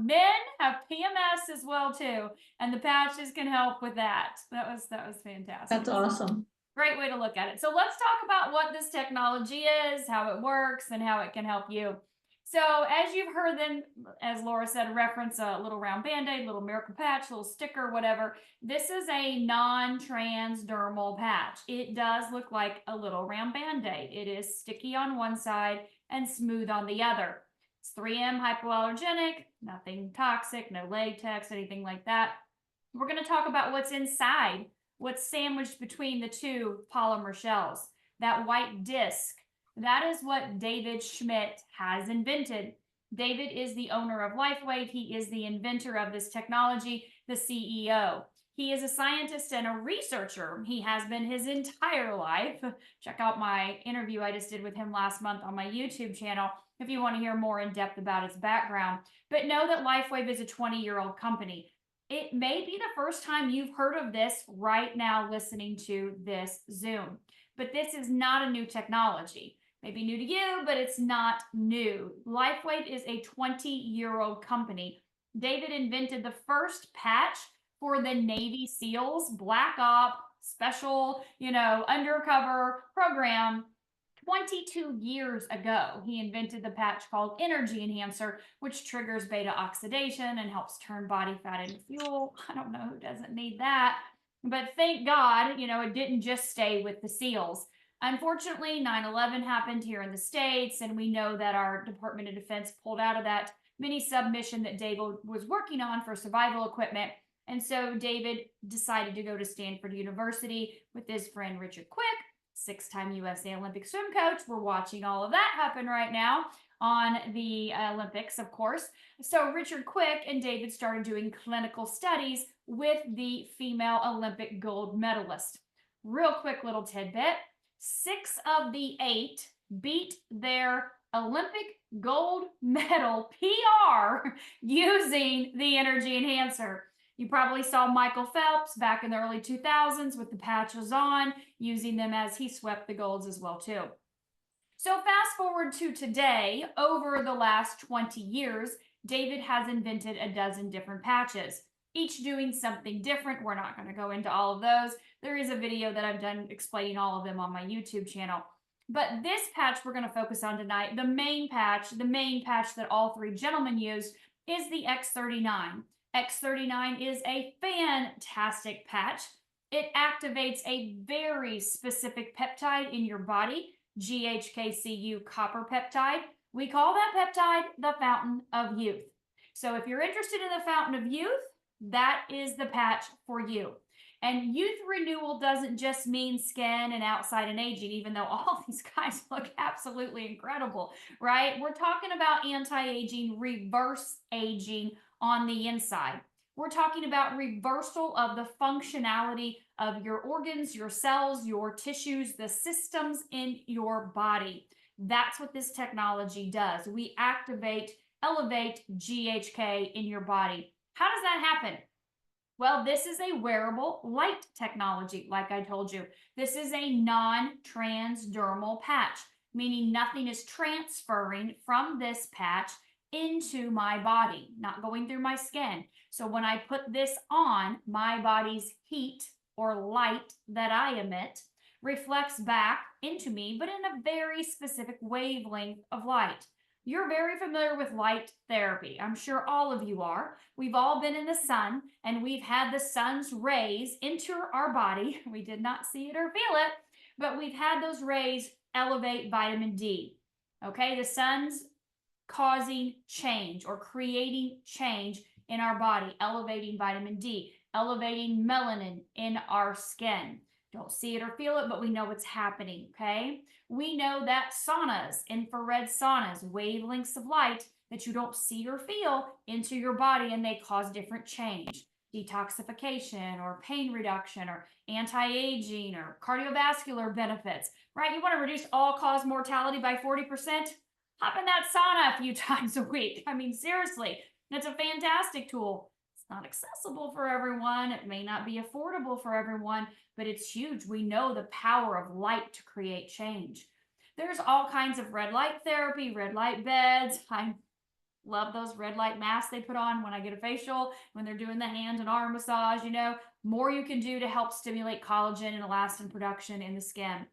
men have PMS as well too. And the patches can help with that. That was fantastic. That's awesome. Great way to look at it. So let's talk about what this technology is, how it works, and how it can help you. So as you've heard them, as Laura said, reference a little round Band-Aid, little miracle patch, little sticker, whatever. This is a non-transdermal patch. It does look like a little round Band-Aid. It is sticky on one side and smooth on the other. It's 3M hypoallergenic, nothing toxic, no latex, anything like that. We're going to talk about what's inside, what's sandwiched between the two polymer shells. That white disc, that is what David Schmidt has invented. David is the owner of LifeWave. He is the inventor of this technology, the CEO. He is a scientist and a researcher. He has been his entire life. Check out my interview I just did with him last month on my YouTube channel if you want to hear more in depth about his background. But know that LifeWave is a 20-year-old company. It may be the first time you've heard of this right now listening to this Zoom, but this is not a new technology. Maybe new to you, but it's not new. LifeWave is a 20-year-old company. David invented the first patch for the Navy SEALs, Black Op, special, undercover program 22 years ago. He invented the patch called Energy Enhancer, which triggers beta oxidation and helps turn body fat into fuel. I don't know who doesn't need that, but thank God, it didn't just stay with the SEALs. Unfortunately, 9/11 happened here in the States, and we know that our Department of Defense pulled out of that mini submission that David was working on for survival equipment. And so David decided to go to Stanford University with his friend Richard Quick, 6-time USA Olympic swim coach. We're watching all of that happen right now on the Olympics, of course. So Richard Quick and David started doing clinical studies with the female Olympic gold medalist. Real quick little tidbit. 6 of the 8 beat their Olympic gold medal PR using the energy enhancer. You probably saw Michael Phelps back in the early 2000s with the patches on, using them as he swept the golds as well too. So fast forward to today, over the last 20 years, David has invented a dozen different patches, each doing something different. We're not going to go into all of those. There is a video that I've done explaining all of them on my YouTube channel. But this patch we're going to focus on tonight, the main patch that all 3 gentlemen used, is the X39. X39 is a fantastic patch. It activates a very specific peptide in your body, GHKCU copper peptide. We call that peptide the fountain of youth. So if you're interested in the fountain of youth, that is the patch for you. And youth renewal doesn't just mean skin and outside and aging, even though all these guys look absolutely incredible, right? We're talking about anti-aging, reverse aging on the inside. We're talking about reversal of the functionality of your organs, your cells, your tissues, the systems in your body. That's what this technology does. We elevate GHK in your body. How does that happen? Well, this is a wearable light technology, like I told you. This is a non-transdermal patch, meaning nothing is transferring from this patch into my body, not going through my skin. So when I put this on, my body's heat or light that I emit reflects back into me, but in a very specific wavelength of light. You're very familiar with light therapy. I'm sure all of you are. We've all been in the sun and we've had the sun's rays enter our body. We did not see it or feel it, but we've had those rays elevate vitamin D. Okay, the sun's causing change or creating change in our body, elevating vitamin D, elevating melanin in our skin. Don't see it or feel it, but we know it's happening, okay? We know that saunas, infrared saunas, wavelengths of light that you don't see or feel into your body, and they cause different change. Detoxification or pain reduction or anti-aging or cardiovascular benefits, right? You want to reduce all-cause mortality by 40%? Hop in that sauna a few times a week. I mean, seriously, it's a fantastic tool. It's not accessible for everyone. It may not be affordable for everyone, but it's huge. We know the power of light to create change. There's all kinds of red light therapy, red light beds. I love those red light masks they put on when I get a facial, when they're doing the hand and arm massage, more you can do to help stimulate collagen and elastin production in the skin.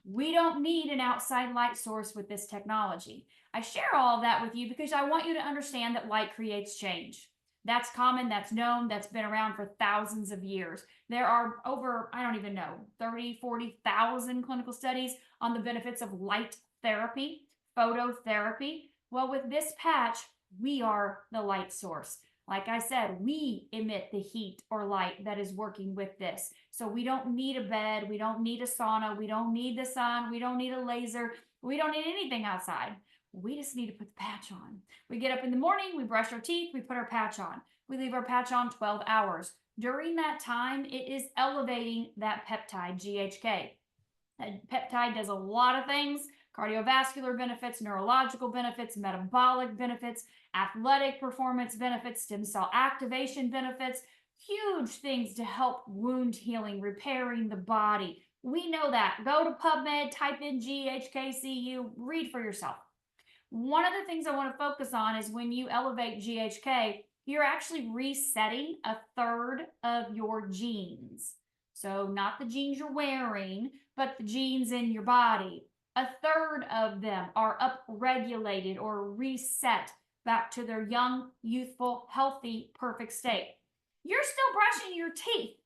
We don't need an outside light source with this technology. I share all of that with you because I want you to understand that light creates change. That's common, that's known, that's been around for thousands of years. There are over, 30, 40,000 clinical studies on the benefits of light therapy, phototherapy. Well, with this patch, we are the light source. Like I said, we emit the heat or light that is working with this. So we don't need a bed. We don't need a sauna. We don't need the sun. We don't need a laser. We don't need anything outside. We just need to put the patch on. We get up in the morning, we brush our teeth, we put our patch on. We leave our patch on 12 hours. During that time, it is elevating that peptide, GHK. That peptide does a lot of things, cardiovascular benefits, neurological benefits, metabolic benefits, athletic performance benefits, stem cell activation benefits, huge things to help wound healing, repairing the body. We know that. Go to PubMed, type in GHKCU, read for yourself. One of the things I want to focus on is when you elevate GHK, you're actually resetting a third of your genes. So not the genes you're wearing, but the genes in your body. A third of them are upregulated or reset back to their young, youthful, healthy, perfect state. You're still brushing your teeth.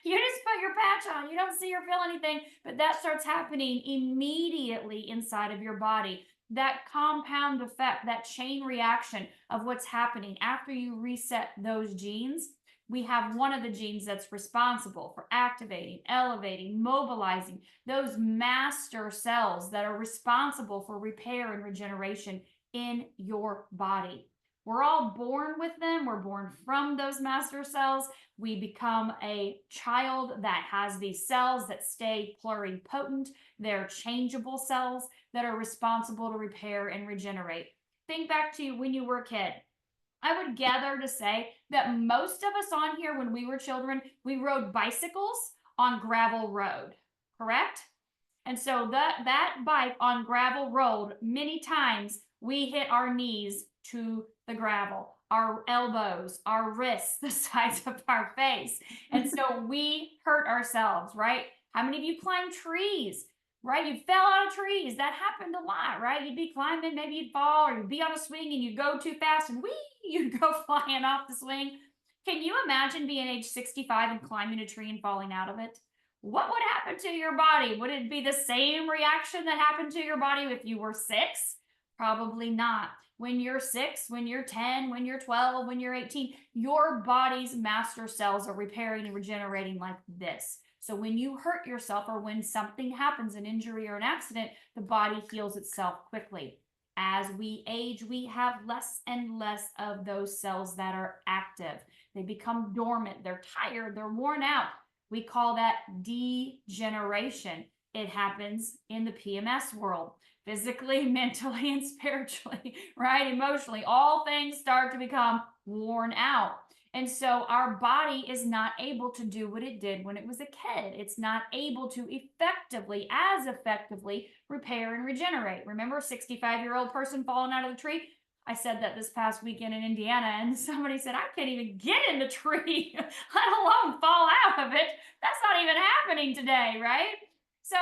You just put your patch on. You don't see or feel anything, but that starts happening immediately inside of your body. That compound effect, that chain reaction of what's happening after you reset those genes. We have one of the genes that's responsible for activating, elevating, mobilizing those master cells that are responsible for repair and regeneration in your body. We're all born with them. We're born from those master cells. We become a child that has these cells that stay pluripotent. They're changeable cells that are responsible to repair and regenerate. Think back to when you were a kid. I would gather to say that most of us on here, when we were children, we rode bicycles on gravel road, correct? And so that bike on gravel road, many times we hit our knees to the gravel, our elbows, our wrists, the sides of our face. And so we hurt ourselves, right? How many of you climb trees, right? You fell out of trees. That happened a lot, right? You'd be climbing, maybe you'd fall, or you'd be on a swing and you'd go too fast and you'd go flying off the swing. Can you imagine being age 65 and climbing a tree and falling out of it? What would happen to your body? Would it be the same reaction that happened to your body if you were 6? Probably not. When you're 6, when you're 10, when you're 12, when you're 18, your body's master cells are repairing and regenerating like this. So when you hurt yourself or when something happens, an injury or an accident, the body heals itself quickly. As we age, we have less and less of those cells that are active. They become dormant, they're tired, they're worn out. We call that degeneration. It happens in the PMS world, physically, mentally, and spiritually, right? Emotionally, all things start to become worn out. And so our body is not able to do what it did when it was a kid. It's not able to as effectively repair and regenerate. Remember a 65-year-old person falling out of the tree? I said that this past weekend in Indiana, and somebody said, I can't even get in the tree, let alone fall out of it. That's not even happening today, right? So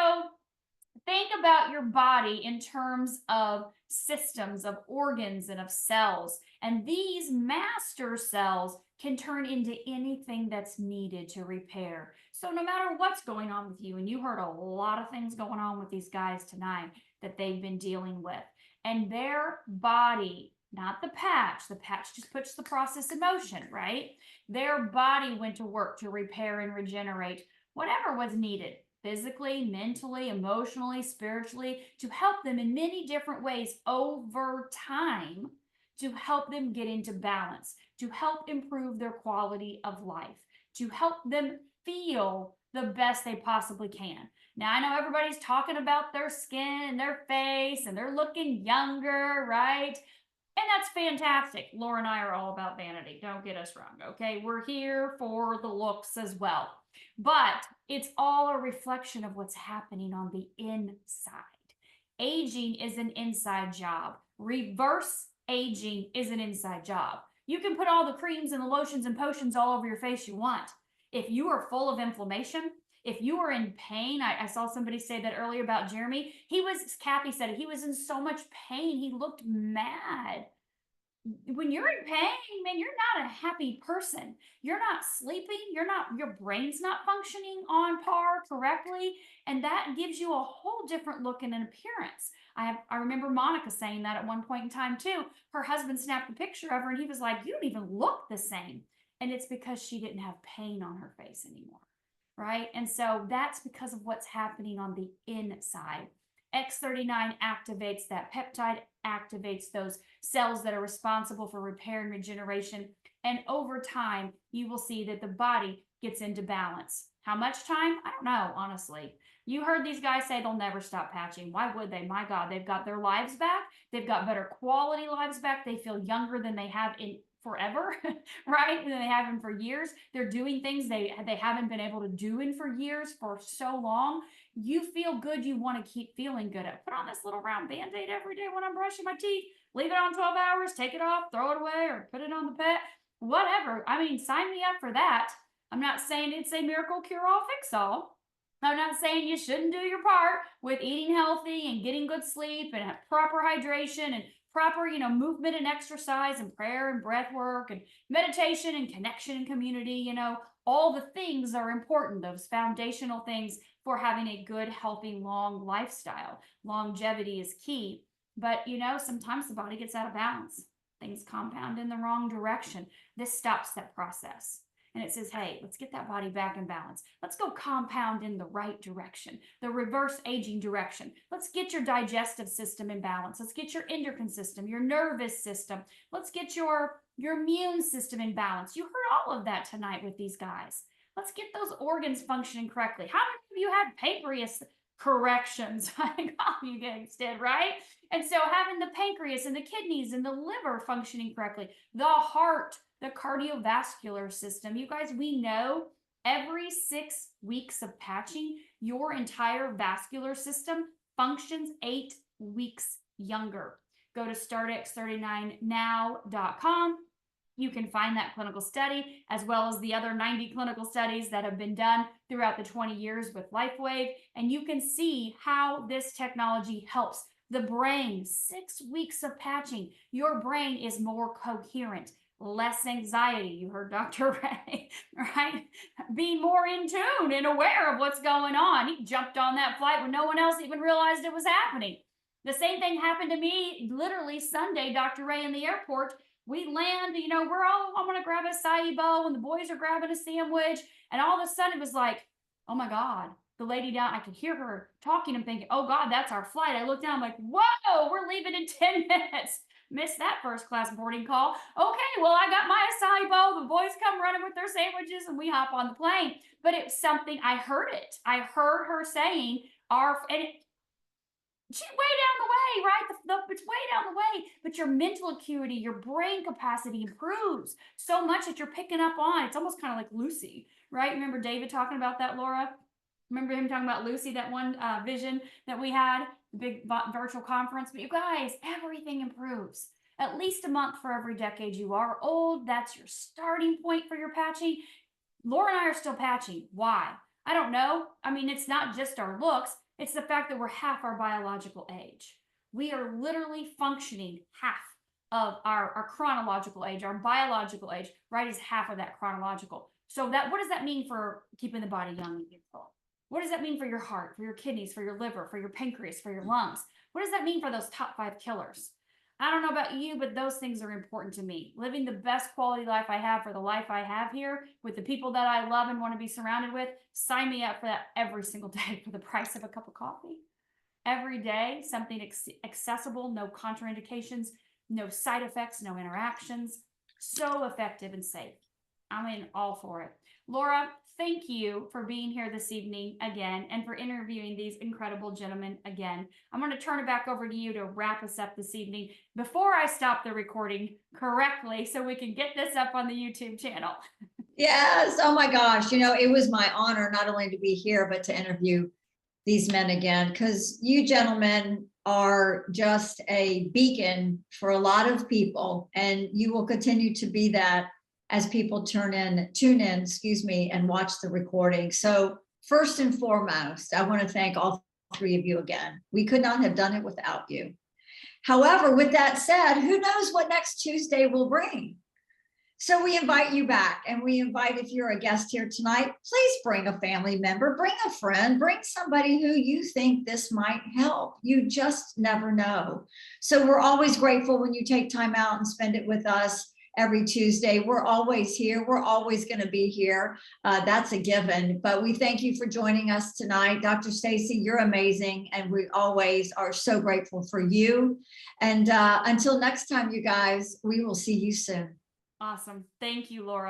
think about your body in terms of systems, of organs, and of cells. And these master cells can turn into anything that's needed to repair. So no matter what's going on with you, and you heard a lot of things going on with these guys tonight that they've been dealing with, and their body, not the patch just puts the process in motion, right? Their body went to work to repair and regenerate whatever was needed, physically, mentally, emotionally, spiritually, to help them in many different ways over time, to help them get into balance, to help improve their quality of life, to help them feel the best they possibly can. Now, I know everybody's talking about their skin and their face and they're looking younger, right? And that's fantastic. Laura and I are all about vanity. Don't get us wrong, okay? We're here for the looks as well. But it's all a reflection of what's happening on the inside. Aging is an inside job. Reverse aging is an inside job. You can put all the creams and the lotions and potions all over your face you want. If you are full of inflammation, if you are in pain, I saw somebody say that earlier about Jeremy. Kathy said it, he was in so much pain. He looked mad. When you're in pain, man, you're not a happy person. You're not sleeping. Your brain's not functioning on par correctly. And that gives you a whole different look and an appearance. I remember Monica saying that at one point in time too. Her husband snapped a picture of her and he was like, you don't even look the same. And it's because she didn't have pain on her face anymore. Right? And so that's because of what's happening on the inside. X39 activates that peptide, activates those cells that are responsible for repair and regeneration. And over time, you will see that the body gets into balance. How much time? I don't know, honestly. You heard these guys say they'll never stop patching. Why would they? My God, they've got their lives back. They've got better quality lives back. They feel younger than they have in forever, right? Than they have in for years. They're doing things they haven't been able to do in for years for so long. You feel good. You want to keep feeling good. I put on this little round Band-Aid every day when I'm brushing my teeth. Leave it on 12 hours, take it off, throw it away, or put it on the pet. Whatever. I mean, sign me up for that. I'm not saying it's a miracle cure-all fix-all. I'm not saying you shouldn't do your part with eating healthy and getting good sleep and proper hydration and proper, movement and exercise and prayer and breath work and meditation and connection and community. All the things are important, those foundational things for having a good, healthy, long lifestyle. Longevity is key. But, sometimes the body gets out of balance. Things compound in the wrong direction. This stops that process. And it says, hey, let's get that body back in balance. Let's go compound in the right direction, the reverse aging direction. Let's get your digestive system in balance. Let's get your endocrine system, your nervous system. Let's get your immune system in balance. You heard all of that tonight with these guys. Let's get those organs functioning correctly. How many of you had pancreas corrections? I think all you guys did, right? And so having the pancreas and the kidneys and the liver functioning correctly, the heart, the cardiovascular system. You guys, we know every 6 weeks of patching, your entire vascular system functions 8 weeks younger. Go to startx39now.com. You can find that clinical study as well as the other 90 clinical studies that have been done throughout the 20 years with LifeWave. And you can see how this technology helps the brain. 6 weeks of patching, your brain is more coherent, less anxiety. You heard Dr. Ray, right? Being more in tune and aware of what's going on. He jumped on that flight when no one else even realized it was happening. The same thing happened to me literally Sunday, Dr. Ray in the airport. We land, we're all, I'm going to grab a acai bowl and the boys are grabbing a sandwich. And all of a sudden it was like, oh my God, the lady down, I could hear her talking and thinking, oh God, that's our flight. I looked down, I'm like, whoa, we're leaving in 10 minutes. Missed that first class boarding call. Okay, well, I got my acai bowl. The boys come running with their sandwiches and we hop on the plane. But it's something, I heard it. I heard her saying, she's way down the way, right? It's way down the way, but your mental acuity, your brain capacity improves so much that you're picking up on. It's almost kind of like Lucy, right? Remember David talking about that, Laura? Remember him talking about Lucy, that one vision that we had, the big virtual conference? But you guys, everything improves. At least a month for every decade you are old. That's your starting point for your patching. Laura and I are still patching. Why? I don't know. I mean, it's not just our looks. It's the fact that we're half our biological age. We are literally functioning half of our chronological age. Our biological age, right, is half of that chronological. So what does that mean for keeping the body young and youthful? What does that mean for your heart, for your kidneys, for your liver, for your pancreas, for your lungs? What does that mean for those top 5 killers? I don't know about you, but those things are important to me. Living the best quality life I have for the life I have here with the people that I love and want to be surrounded with. Sign me up for that every single day for the price of a cup of coffee. Every day, something accessible, no contraindications, no side effects, no interactions. So effective and safe. I'm in all for it. Laura, thank you for being here this evening again and for interviewing these incredible gentlemen again. I'm going to turn it back over to you to wrap us up this evening before I stop the recording correctly so we can get this up on the YouTube channel. Yes. Oh my gosh. It was my honor not only to be here, but to interview these men again, because you gentlemen are just a beacon for a lot of people, and you will continue to be that as people tune in, and watch the recording. So first and foremost, I want to thank all 3 of you again. We could not have done it without you. However, with that said, who knows what next Tuesday will bring? So we invite you back, and we invite, if you're a guest here tonight, please bring a family member, bring a friend, bring somebody who you think this might help. You just never know. So we're always grateful when you take time out and spend it with us every Tuesday. We're always here. We're always going to be here. That's a given. But we thank you for joining us tonight. Dr. Stacy, you're amazing. And we always are so grateful for you. And until next time, you guys, we will see you soon. Awesome. Thank you, Laura.